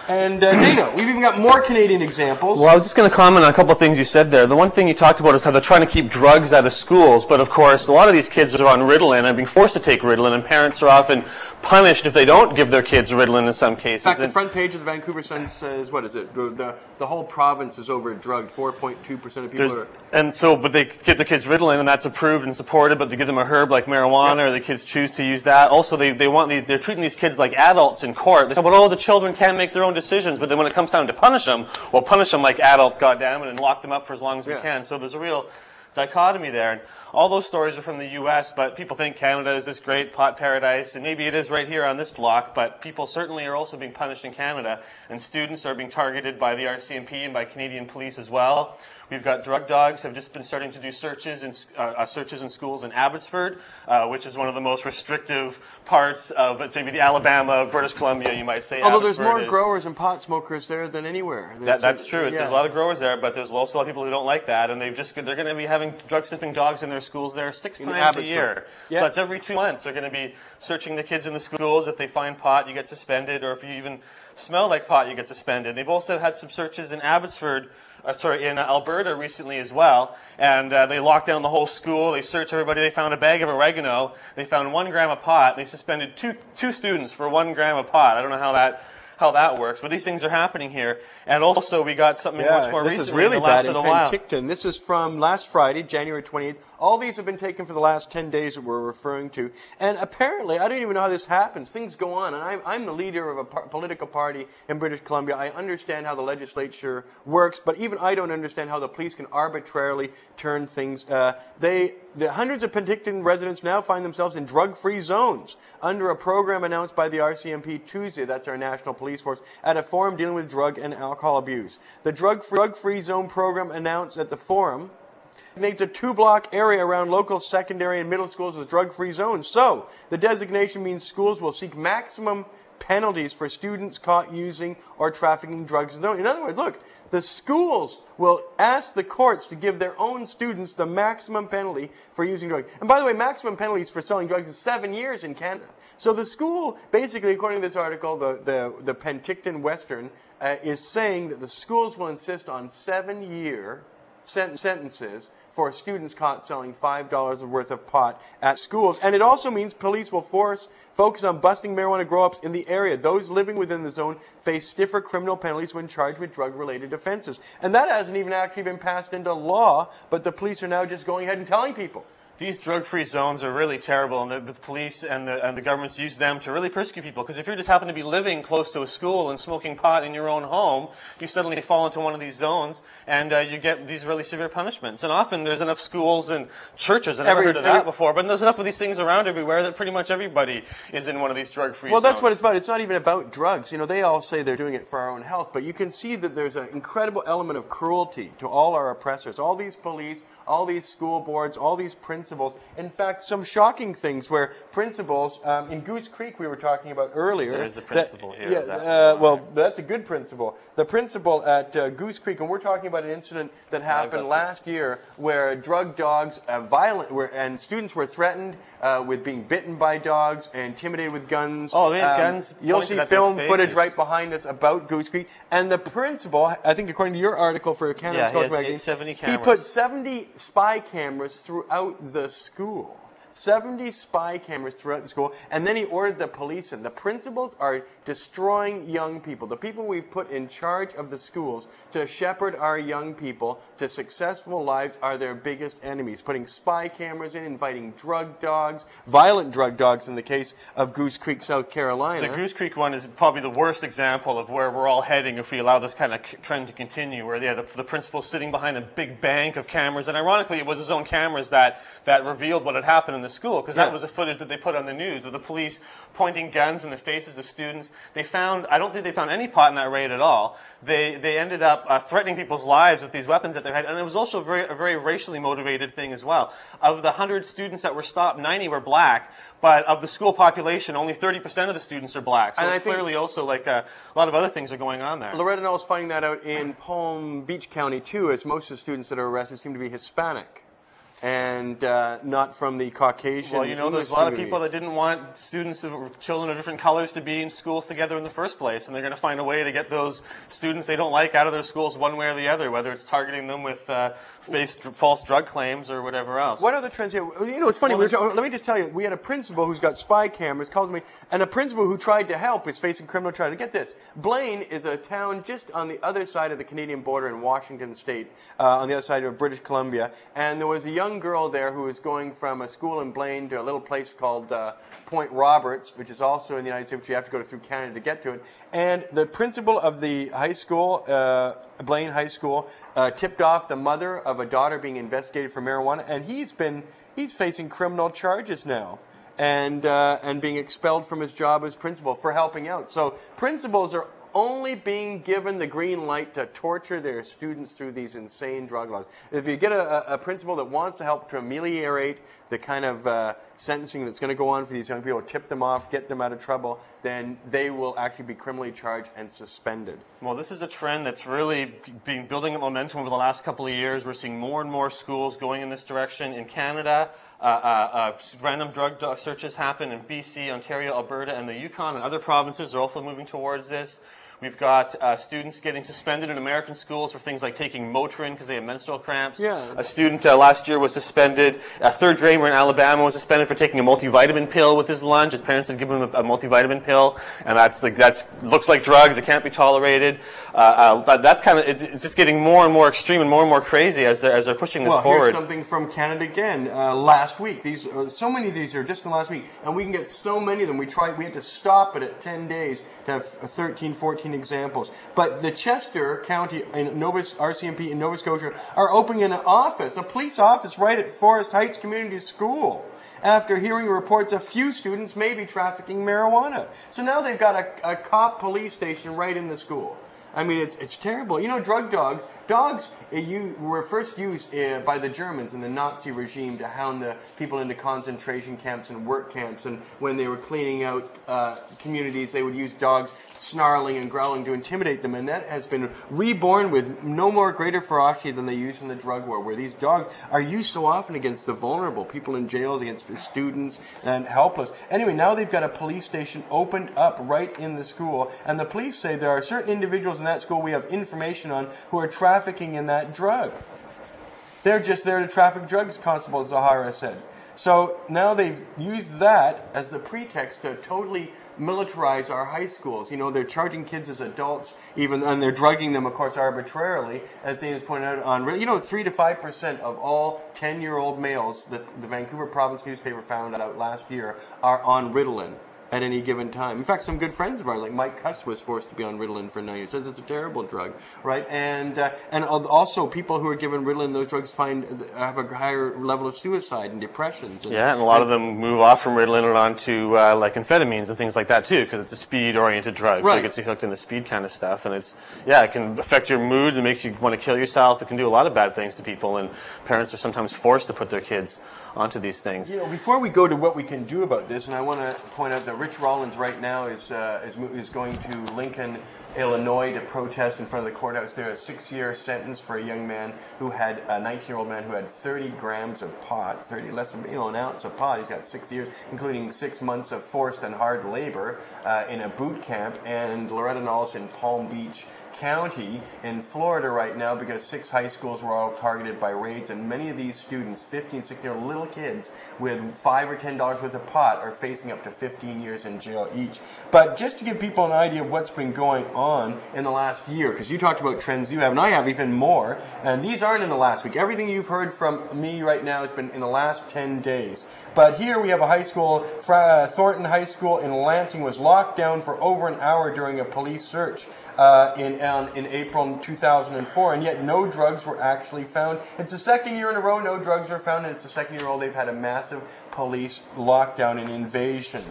And Dana, we've even got more Canadian examples. Well, I was just going to comment on a couple of things you said there. The one thing you talked about is how they're trying to keep drugs out of schools, but of course, a lot of these kids are on Ritalin and being forced to take Ritalin, and parents are often punished if they don't give their kids Ritalin in some cases. In fact, the front page of the Vancouver Sun says, what is it? The whole province is over-drugged. 4.2% of people are... And so, but they give their kids Ritalin, and that's approved and supported, but they give them a herb like marijuana, or the kids choose to use that. Also, they're treating these kids like adults in court. They talk about, oh, the children can't make their own decisions, but then when it comes time to punish them, we'll punish them like adults, goddammit, and lock them up for as long as we can. So there's a real dichotomy there. And all those stories are from the U.S., but people think Canada is this great pot paradise, and maybe it is right here on this block, but people certainly are also being punished in Canada, and students are being targeted by the RCMP and by Canadian police as well. We've got drug dogs have just been starting to do searches in schools in Abbotsford, which is one of the most restrictive parts of maybe the Alabama of British Columbia, you might say. Although there's more growers and pot smokers there than anywhere. That's true. There's a lot of growers there, but there's also a lot of people who don't like that, and they're going to be having drug-sniffing dogs in their schools there 6 times a year. So that's every 2 months. They're going to be searching the kids in the schools. If they find pot, you get suspended, or if you even smell like pot, you get suspended. They've also had some searches in in Alberta recently as well, and they locked down the whole school. They searched everybody. They found a bag of oregano. They found 1 gram of pot. And they suspended two students for 1 gram of pot. I don't know how that works, but these things are happening here. And also, we got something much more recently. This is really bad in Penticton. This is from last Friday, January 28th. All these have been taken for the last 10 days that we're referring to. And apparently, I don't even know how this happens. Things go on. And I'm the leader of a political party in British Columbia. I understand how the legislature works, but even I don't understand how the police can arbitrarily turn things. The hundreds of Penticton residents now find themselves in drug-free zones under a program announced by the RCMP Tuesday, that's our national police force, at a forum dealing with drug and alcohol abuse. The drug-free zone program announced at the forum designates a 2-block area around local secondary and middle schools with drug-free zones. So, the designation means schools will seek maximum penalties for students caught using or trafficking drugs. In other words, look, the schools will ask the courts to give their own students the maximum penalty for using drugs. And by the way, maximum penalties for selling drugs is 7 years in Canada. So the school, basically, according to this article, the Penticton Western, is saying that the schools will insist on 7-year sentences for students caught selling $5 worth of pot at schools. And it also means police will focus on busting marijuana grow-ups in the area. Those living within the zone face stiffer criminal penalties when charged with drug-related offenses. And that hasn't even actually been passed into law, but the police are now just going ahead and telling people. These drug-free zones are really terrible, and the police and the governments use them to really persecute people. Because if you just happen to be living close to a school and smoking pot in your own home, you suddenly fall into one of these zones, and you get these really severe punishments. And often there's enough schools and churches, I've never heard of that before, but there's enough of these things around everywhere that pretty much everybody is in one of these drug-free zones. Well, that's what it's about. It's not even about drugs. You know, they all say they're doing it for our own health, but you can see that there's an incredible element of cruelty to all our oppressors, all these police, all these school boards, all these principals. In fact, some shocking things where principals, in Goose Creek we were talking about earlier. There's the principal here. Yeah, well, that's a good principal. The principal at Goose Creek, and we're talking about an incident that happened last year where drug dogs, and students were threatened with being bitten by dogs and intimidated with guns. Oh, they had guns. You'll see film footage right behind us about Goose Creek. And the principal, I think according to your article for Cannabis Culture magazine, 70 cameras. He put 70 spy cameras throughout the school. 70 spy cameras throughout the school, and then he ordered the police in. The principals are destroying young people. The people we've put in charge of the schools to shepherd our young people to successful lives are their biggest enemies. Putting spy cameras in, inviting drug dogs, violent drug dogs in the case of Goose Creek, South Carolina. The Goose Creek one is probably the worst example of where we're all heading if we allow this kind of trend to continue, where the principal's sitting behind a big bank of cameras, and ironically it was his own cameras that revealed what had happened in the school, because that was the footage that they put on the news of the police pointing guns in the faces of students. I don't think they found any pot in that raid at all. They ended up threatening people's lives with these weapons that they had, and it was also a very racially motivated thing as well. Of the 100 students that were stopped, 90 were black, but of the school population, only 30% of the students are black. So it's clearly also like a lot of other things are going on there. Loretta Knoll is finding that out in Palm Beach County too, as most of the students that are arrested seem to be Hispanic. and not from the Caucasian. Well, you know, there's a lot of people that didn't want students of children of different colors to be in schools together in the first place, and they're going to find a way to get those students they don't like out of their schools one way or the other, whether it's targeting them with false drug claims or whatever else. What other trends? You know, it's funny. Let me just tell you, we had a principal who's got spy cameras, calls me, and a principal who tried to help is facing criminal charges. Get this, Blaine is a town just on the other side of the Canadian border in Washington State, on the other side of British Columbia, and there was a young girl there who was going from a school in Blaine to a little place called Point Roberts, which is also in the United States, which you have to go through Canada to get to it. And the principal of the high school, Blaine High School, tipped off the mother of a daughter being investigated for marijuana, and he's facing criminal charges now, and being expelled from his job as principal for helping out. So principals are only being given the green light to torture their students through these insane drug laws. If you get a principal that wants to help to ameliorate the kind of sentencing that's going to go on for these young people, tip them off, get them out of trouble, then they will actually be criminally charged and suspended. Well, this is a trend that's really been building up momentum over the last couple of years. We're seeing more and more schools going in this direction. In Canada, random drug searches happen in BC, Ontario, Alberta, and the Yukon, and other provinces are also moving towards this. We've got students getting suspended in American schools for things like taking Motrin because they have menstrual cramps. Yeah. A student last year was suspended. A third grader in Alabama was suspended for taking a multivitamin pill with his lunch. His parents had given him a multivitamin pill, and that's looks like drugs. It can't be tolerated. That's kind of it's just getting more and more extreme and more crazy as they're pushing this forward. Here's something from Canada again. Last week, so many of these are just in the last week, and we can get so many of them. We had to stop it at 10 days to have 13, 14 examples. But the Chester County and RCMP in Nova Scotia are opening an office, a police office, right at Forest Heights Community School, after hearing reports a few students may be trafficking marijuana. So now they've got a cop police station right in the school. I mean, it's terrible. You know, drug dogs were first used by the Germans in the Nazi regime to hound the people into concentration camps and work camps. And when they were cleaning out communities, they would use dogs snarling and growling to intimidate them. And that has been reborn with no more greater ferocity than they used in the drug war, where these dogs are used so often against the vulnerable, people in jails, against students and helpless. Anyway, now they've got a police station opened up right in the school. And the police say there are certain individuals in that school we have information on who are trafficking in that drug. They're just there to traffic drugs, Constable Zahara said. So now they've used that as the pretext to totally militarize our high schools. You know, they're charging kids as adults, and they're drugging them, of course, arbitrarily, as Dana's pointed out on, 3 to 5% of all 10-year-old males that the Vancouver Province newspaper found out last year are on Ritalin at any given time. In fact, some good friends of ours, like Mike Cuss, was forced to be on Ritalin for 9 years. Says it's a terrible drug, right? And also people who are given Ritalin, those drugs have a higher level of suicide and depressions. And a lot of them move off from Ritalin and on to like amphetamines and things like that too, because it's a speed-oriented drug, right. So it gets you hooked in the speed kind of stuff, and it can affect your mood. It makes you want to kill yourself. It can do a lot of bad things to people, and parents are sometimes forced to put their kids onto these things. You know, before we go to what we can do about this, and I want to point out that Rich Rollins right now is going to Lincoln, Illinois to protest in front of the courthouse there. A 6-year sentence for a young man who had, a 19-year-old man who had 30 grams of pot, less than an ounce of pot. He's got 6 years, including 6 months of forced and hard labor in a boot camp. And Loretta Knowles in Palm Beach County in Florida right now, because 6 high schools were all targeted by raids, and many of these students, 15, 16-year-old little kids with $5 or $10 worth of pot, are facing up to 15 years in jail each. But just to give people an idea of what's been going on in the last year, because you talked about trends you have, and I have even more, and these aren't in the last week. Everything you've heard from me right now has been in the last 10 days. But here we have a high school, Thornton High School in Lansing was locked down for over an hour during a police search in April 2004, and yet no drugs were actually found. It's the second year in a row no drugs were found, and it's the second year in a row they've had a massive police lockdown and invasion.